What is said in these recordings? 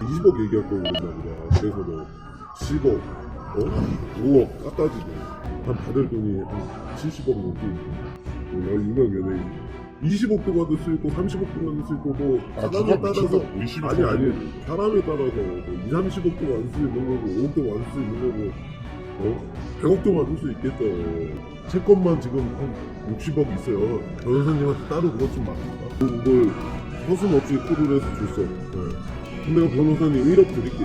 20억 얘기할 거고 그랬나 보다. 그래서 뭐 10억, 5억 깎아지고 한 받을 돈이 한 70억 정도 있고 유명 연예인 20억도 받을 수 있고 30억도 받을 수 있고 뭐 사람에 따라서 아니 사람에 따라서 뭐 2, 30억도 받을 수 있는 거고 5억도 받을 수 있는 거고 100억도 받을 수 있겠죠. 채권만 지금 한 60억 있어요. 변호사님한테 따로 그것 좀 맡긴다. 그걸 서슴없이 코를 해서 줬어. 근데 변호사님 1억 드릴게.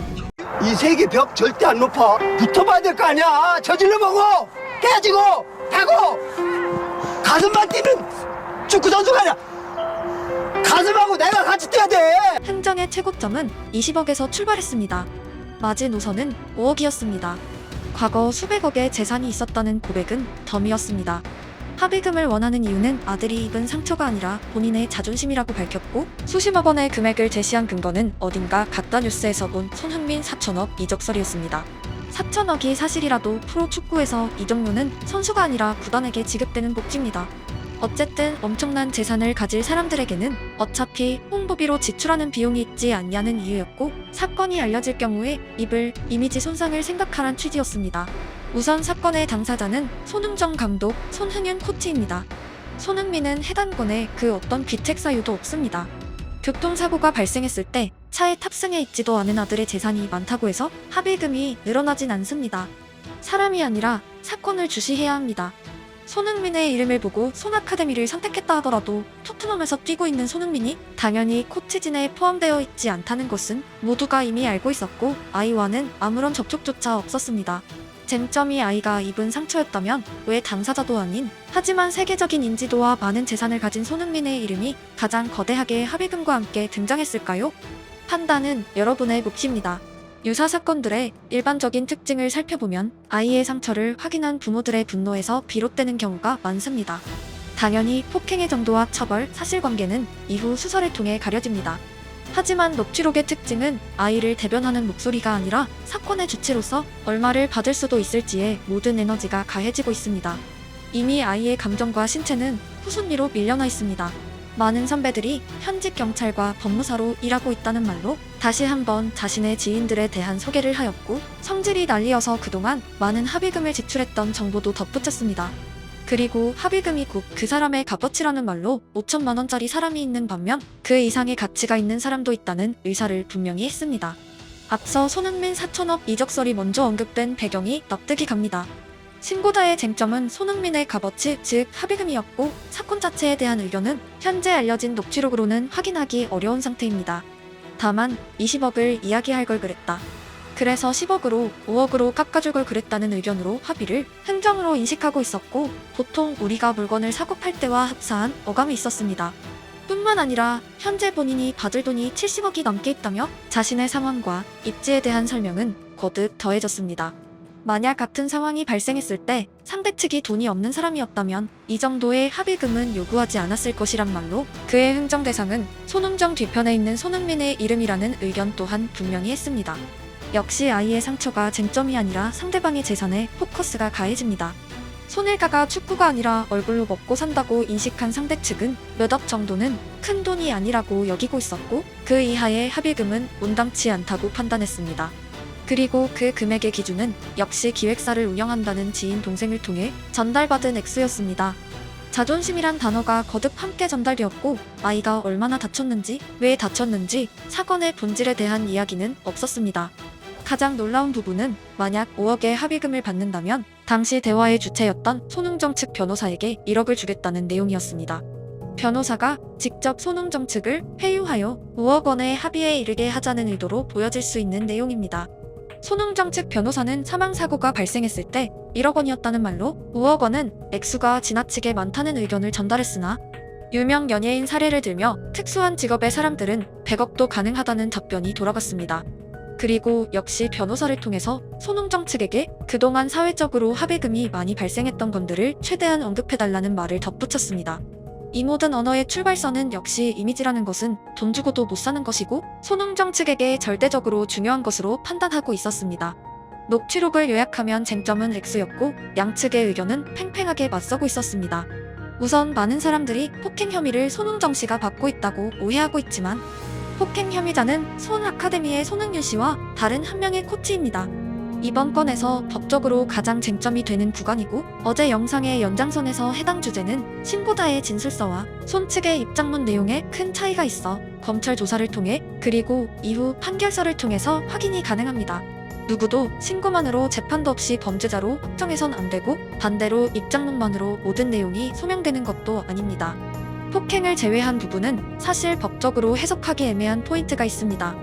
이 세계 벽 절대 안 높아. 붙어봐야 될 거 아니야. 저질러보고 깨지고 타고 가슴만 뛰는 축구 선수가 아니야. 가슴하고 내가 같이 뛰어야 돼. 흥정의 최고점은 20억에서 출발했습니다. 마지노선은 5억이었습니다. 과거 수백억의 재산이 있었다는 고백은 덤이었습니다. 합의금을 원하는 이유는 아들이 입은 상처가 아니라 본인의 자존심이라고 밝혔고, 수십억 원의 금액을 제시한 근거는 어딘가 가짜뉴스에서 본 손흥민 4천억 이적설이었습니다. 4천억이 사실이라도 프로축구에서 이 정도는 선수가 아니라 구단에게 지급되는 복지입니다. 어쨌든 엄청난 재산을 가질 사람들에게는 어차피 홍보비로 지출하는 비용이 있지 않냐는 이유였고, 사건이 알려질 경우에 입을 이미지 손상을 생각하란 취지였습니다. 우선 사건의 당사자는 손흥정 감독, 손흥윤 코치입니다. 손흥민은 해당 건에 그 어떤 귀책 사유도 없습니다. 교통사고가 발생했을 때 차에 탑승해 있지도 않은 아들의 재산이 많다고 해서 합의금이 늘어나진 않습니다. 사람이 아니라 사건을 주시해야 합니다. 손흥민의 이름을 보고 손아카데미를 선택했다 하더라도 토트넘에서 뛰고 있는 손흥민이 당연히 코치진에 포함되어 있지 않다는 것은 모두가 이미 알고 있었고, 아이와는 아무런 접촉조차 없었습니다. 쟁점이 아이가 입은 상처였다면 왜 당사자도 아닌, 하지만 세계적인 인지도와 많은 재산을 가진 손흥민의 이름이 가장 거대하게 합의금과 함께 등장했을까요? 판단은 여러분의 몫입니다. 유사 사건들의 일반적인 특징을 살펴보면 아이의 상처를 확인한 부모들의 분노에서 비롯되는 경우가 많습니다. 당연히 폭행의 정도와 처벌, 사실관계는 이후 수사를 통해 가려집니다. 하지만 녹취록의 특징은 아이를 대변하는 목소리가 아니라 사건의 주체로서 얼마를 받을 수도 있을지에 모든 에너지가 가해지고 있습니다. 이미 아이의 감정과 신체는 후순위로 밀려나 있습니다. 많은 선배들이 현직 경찰과 법무사로 일하고 있다는 말로 다시 한번 자신의 지인들에 대한 소개를 하였고, 성질이 난리여서 그동안 많은 합의금을 지출했던 정보도 덧붙였습니다. 그리고 합의금이 곧 그 사람의 값어치라는 말로 5천만 원짜리 사람이 있는 반면 그 이상의 가치가 있는 사람도 있다는 의사를 분명히 했습니다. 앞서 손흥민 4천억 이적설이 먼저 언급된 배경이 납득이 갑니다. 신고자의 쟁점은 손흥민의 값어치, 즉 합의금이었고, 사건 자체에 대한 의견은 현재 알려진 녹취록으로는 확인하기 어려운 상태입니다. 다만 20억을 이야기할 걸 그랬다. 그래서 10억으로 5억으로 깎아줄 걸 그랬다는 의견으로 합의를 흥정으로 인식하고 있었고, 보통 우리가 물건을 사고 팔 때와 흡사한 어감이 있었습니다. 뿐만 아니라 현재 본인이 받을 돈이 70억이 넘게 있다며 자신의 상황과 입지에 대한 설명은 거듭 더해졌습니다. 만약 같은 상황이 발생했을 때 상대 측이 돈이 없는 사람이었다면 이 정도의 합의금은 요구하지 않았을 것이란 말로, 그의 흥정 대상은 손흥정 뒤편에 있는 손흥민의 이름이라는 의견 또한 분명히 했습니다. 역시 아이의 상처가 쟁점이 아니라 상대방의 재산에 포커스가 가해집니다. 손일가가 축구가 아니라 얼굴로 먹고 산다고 인식한 상대 측은 몇 억 정도는 큰 돈이 아니라고 여기고 있었고, 그 이하의 합의금은 온당치 않다고 판단했습니다. 그리고 그 금액의 기준은 역시 기획사를 운영한다는 지인 동생을 통해 전달받은 액수였습니다. 자존심이란 단어가 거듭 함께 전달되었고, 아이가 얼마나 다쳤는지, 왜 다쳤는지, 사건의 본질에 대한 이야기는 없었습니다. 가장 놀라운 부분은 만약 5억의 합의금을 받는다면 당시 대화의 주체였던 손흥정 측 변호사에게 1억을 주겠다는 내용이었습니다. 변호사가 직접 손흥정 측을 회유하여 5억 원의 합의에 이르게 하자는 의도로 보여질 수 있는 내용입니다. 손흥정 측 변호사는 사망사고가 발생했을 때 1억 원이었다는 말로 5억 원은 액수가 지나치게 많다는 의견을 전달했으나, 유명 연예인 사례를 들며 특수한 직업의 사람들은 100억도 가능하다는 답변이 돌아갔습니다. 그리고 역시 변호사를 통해서 손흥정 측에게 그동안 사회적으로 합의금이 많이 발생했던 건들을 최대한 언급해달라는 말을 덧붙였습니다. 이 모든 언어의 출발선은 역시 이미지라는 것은 돈 주고도 못 사는 것이고, 손흥정 측에게 절대적으로 중요한 것으로 판단하고 있었습니다. 녹취록을 요약하면 쟁점은 액수였고, 양측의 의견은 팽팽하게 맞서고 있었습니다. 우선 많은 사람들이 폭행 혐의를 손흥정 씨가 받고 있다고 오해하고 있지만, 폭행 혐의자는 손 아카데미의 손흥윤 씨와 다른 한 명의 코치입니다. 이번 건에서 법적으로 가장 쟁점이 되는 구간이고, 어제 영상의 연장선에서 해당 주제는 신고자의 진술서와 손 측의 입장문 내용에 큰 차이가 있어 검찰 조사를 통해 그리고 이후 판결서를 통해서 확인이 가능합니다. 누구도 신고만으로 재판도 없이 범죄자로 확정해선 안 되고, 반대로 입장문만으로 모든 내용이 소명되는 것도 아닙니다. 폭행을 제외한 부분은 사실 법적으로 해석하기 애매한 포인트가 있습니다.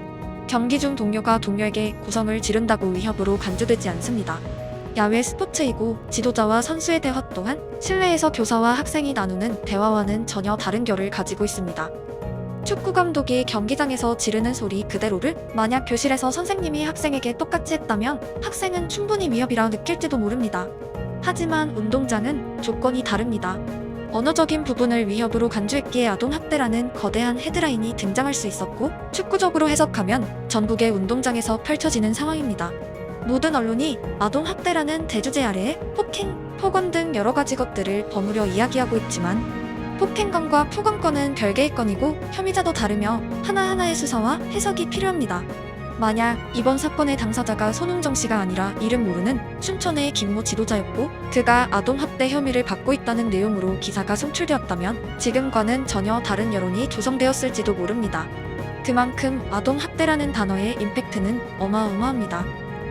경기 중 동료가 동료에게 고성을 지른다고 위협으로 간주되지 않습니다. 야외 스포츠이고 지도자와 선수의 대화 또한 실내에서 교사와 학생이 나누는 대화와는 전혀 다른 결을 가지고 있습니다. 축구 감독이 경기장에서 지르는 소리 그대로를 만약 교실에서 선생님이 학생에게 똑같이 했다면 학생은 충분히 위협이라 느낄지도 모릅니다. 하지만 운동장은 조건이 다릅니다. 언어적인 부분을 위협으로 간주했기에 아동학대라는 거대한 헤드라인이 등장할 수 있었고, 축구적으로 해석하면 전국의 운동장에서 펼쳐지는 상황입니다. 모든 언론이 아동학대라는 대주제 아래에 폭행, 폭언 등 여러 가지 것들을 버무려 이야기하고 있지만, 폭행건과 폭언건은 별개의 건이고 혐의자도 다르며 하나하나의 수사와 해석이 필요합니다. 만약 이번 사건의 당사자가 손흥정 씨가 아니라 이름 모르는 춘천의 김모 지도자였고 그가 아동학대 혐의를 받고 있다는 내용으로 기사가 송출되었다면 지금과는 전혀 다른 여론이 조성되었을지도 모릅니다. 그만큼 아동학대라는 단어의 임팩트는 어마어마합니다.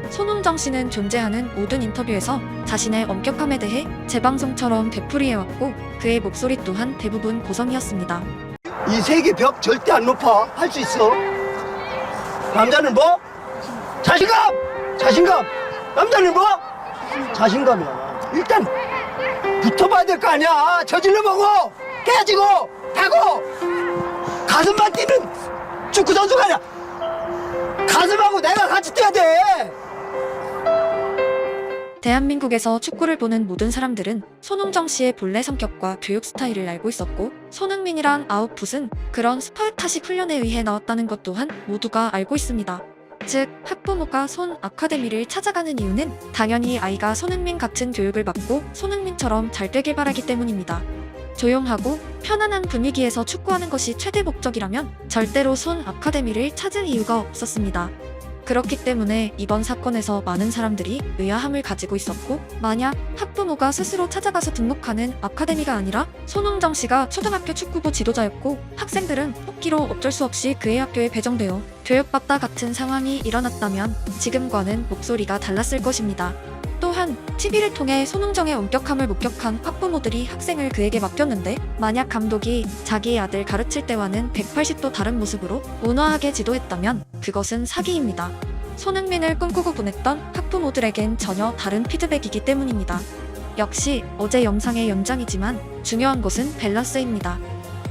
손흥정 씨는 존재하는 모든 인터뷰에서 자신의 엄격함에 대해 재방송처럼 되풀이해왔고 그의 목소리 또한 대부분 고성이었습니다. 이 세계 벽 절대 안 높아. 할 수 있어. 남자는 뭐? 자신감! 자신감! 남자는 뭐? 자신감이야. 일단 붙어봐야 될 거 아니야. 저질러보고 깨지고 타고 가슴만 뛰는 축구 선수가 아니야. 가슴하고 내가 같이 뛰어야 돼. 대한민국에서 축구를 보는 모든 사람들은 손흥정 씨의 본래 성격과 교육 스타일을 알고 있었고, 손흥민이란 아웃풋은 그런 스파르타식 훈련에 의해 나왔다는 것 또한 모두가 알고 있습니다. 즉, 학부모가 손 아카데미를 찾아가는 이유는 당연히 아이가 손흥민 같은 교육을 받고 손흥민처럼 잘 되길 바라기 때문입니다. 조용하고 편안한 분위기에서 축구하는 것이 최대 목적이라면 절대로 손 아카데미를 찾을 이유가 없었습니다. 그렇기 때문에 이번 사건에서 많은 사람들이 의아함을 가지고 있었고, 만약 학부모가 스스로 찾아가서 등록하는 아카데미가 아니라 손흥정 씨가 초등학교 축구부 지도자였고 학생들은 뽑기로 어쩔 수 없이 그의 학교에 배정되어 교육받다 같은 상황이 일어났다면 지금과는 목소리가 달랐을 것입니다. 또한 TV를 통해 손흥정의 엄격함을 목격한 학부모들이 학생을 그에게 맡겼는데, 만약 감독이 자기 아들 가르칠 때와는 180도 다른 모습으로 온화하게 지도했다면 그것은 사기입니다. 손흥민을 꿈꾸고 보냈던 학부모들에겐 전혀 다른 피드백이기 때문입니다. 역시 어제 영상의 연장이지만 중요한 것은 밸런스입니다.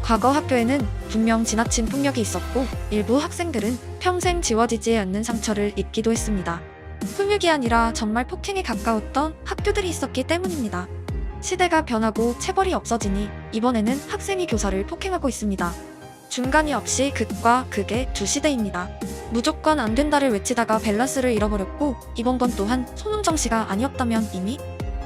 과거 학교에는 분명 지나친 폭력이 있었고 일부 학생들은 평생 지워지지 않는 상처를 입기도 했습니다. 훈육이 아니라 정말 폭행에 가까웠던 학교들이 있었기 때문입니다. 시대가 변하고 체벌이 없어지니 이번에는 학생이 교사를 폭행하고 있습니다. 중간이 없이 극과 극의 두 시대입니다. 무조건 안 된다를 외치다가 밸런스를 잃어버렸고, 이번 건 또한 손흥정 씨가 아니었다면 이미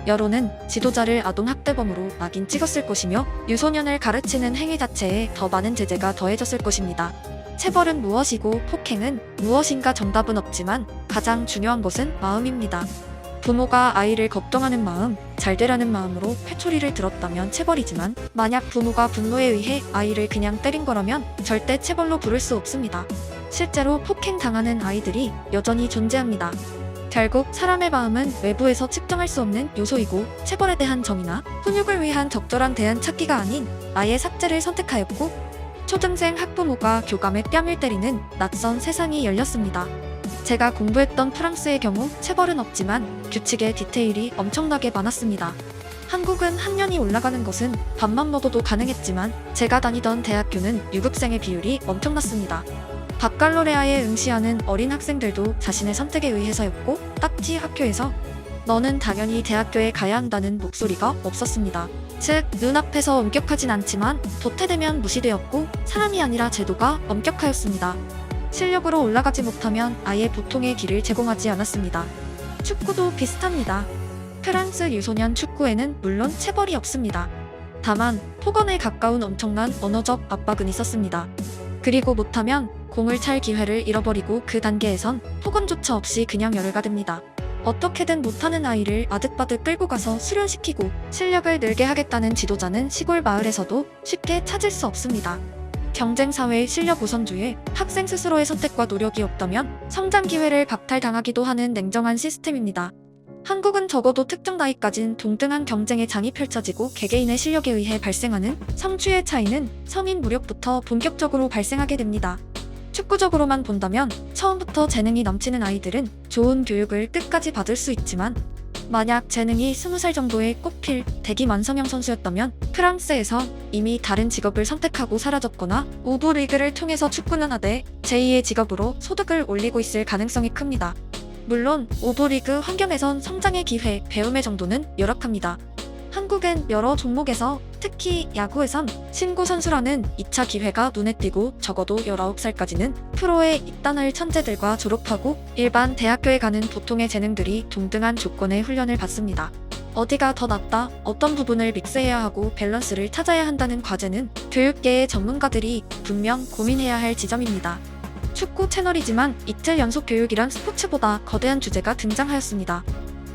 여론은 지도자를 아동학대범으로 낙인 찍었을 것이며 유소년을 가르치는 행위 자체에 더 많은 제재가 더해졌을 것입니다. 체벌은 무엇이고 폭행은 무엇인가 정답은 없지만 가장 중요한 것은 마음입니다. 부모가 아이를 걱정하는 마음, 잘 되라는 마음으로 회초리를 들었다면 체벌이지만 만약 부모가 분노에 의해 아이를 그냥 때린 거라면 절대 체벌로 부를 수 없습니다. 실제로 폭행당하는 아이들이 여전히 존재합니다. 결국 사람의 마음은 외부에서 측정할 수 없는 요소이고 체벌에 대한 정의나 훈육을 위한 적절한 대안 찾기가 아닌 아예 삭제를 선택하였고, 초등생 학부모가 교감에 뺨을 때리는 낯선 세상이 열렸습니다. 제가 공부했던 프랑스의 경우 체벌은 없지만 규칙의 디테일이 엄청나게 많았습니다. 한국은 학년이 올라가는 것은 밥만 먹어도 가능했지만 제가 다니던 대학교는 유급생의 비율이 엄청났습니다. 바칼로레아에 응시하는 어린 학생들도 자신의 선택에 의해서였고, 딱지 학교에서 너는 당연히 대학교에 가야 한다는 목소리가 없었습니다. 즉, 눈앞에서 엄격하진 않지만 도태되면 무시되었고 사람이 아니라 제도가 엄격하였습니다. 실력으로 올라가지 못하면 아예 보통의 길을 제공하지 않았습니다. 축구도 비슷합니다. 프랑스 유소년 축구에는 물론 체벌이 없습니다. 다만 폭언에 가까운 엄청난 언어적 압박은 있었습니다. 그리고 못하면 공을 찰 기회를 잃어버리고 그 단계에선 폭언조차 없이 그냥 열을 가듭니다. 어떻게든 못하는 아이를 아득바득 끌고 가서 수련시키고 실력을 늘게 하겠다는 지도자는 시골 마을에서도 쉽게 찾을 수 없습니다. 경쟁사회의 실력 우선주의, 학생 스스로의 선택과 노력이 없다면 성장 기회를 박탈당하기도 하는 냉정한 시스템입니다. 한국은 적어도 특정 나이까진 동등한 경쟁의 장이 펼쳐지고 개개인의 실력에 의해 발생하는 성취의 차이는 성인 무렵부터 본격적으로 발생하게 됩니다. 축구적으로만 본다면 처음부터 재능이 넘치는 아이들은 좋은 교육을 끝까지 받을 수 있지만 만약 재능이 20살 정도에 꼽힐 대기만성형 선수였다면 프랑스에서 이미 다른 직업을 선택하고 사라졌거나 우부 리그를 통해서 축구는 하되 제2의 직업으로 소득을 올리고 있을 가능성이 큽니다. 물론 우부 리그 환경에선 성장의 기회, 배움의 정도는 열악합니다. 한국은 여러 종목에서 특히 야구에선 신구 선수라는 2차 기회가 눈에 띄고 적어도 19살까지는 프로에 입단할 천재들과 졸업하고 일반 대학교에 가는 보통의 재능들이 동등한 조건의 훈련을 받습니다. 어디가 더 낫다, 어떤 부분을 믹스해야 하고 밸런스를 찾아야 한다는 과제는 교육계의 전문가들이 분명 고민해야 할 지점입니다. 축구 채널이지만 이틀 연속 교육이란 스포츠보다 거대한 주제가 등장하였습니다.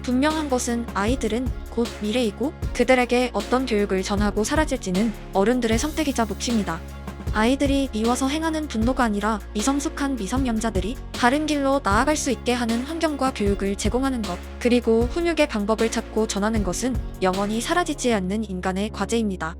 분명한 것은 아이들은 곧 미래이고 그들에게 어떤 교육을 전하고 사라질지는 어른들의 선택이자 몫입니다. 아이들이 미워서 행하는 분노가 아니라 미성숙한 미성년자들이 다른 길로 나아갈 수 있게 하는 환경과 교육을 제공하는 것, 그리고 훈육의 방법을 찾고 전하는 것은 영원히 사라지지 않는 인간의 과제입니다.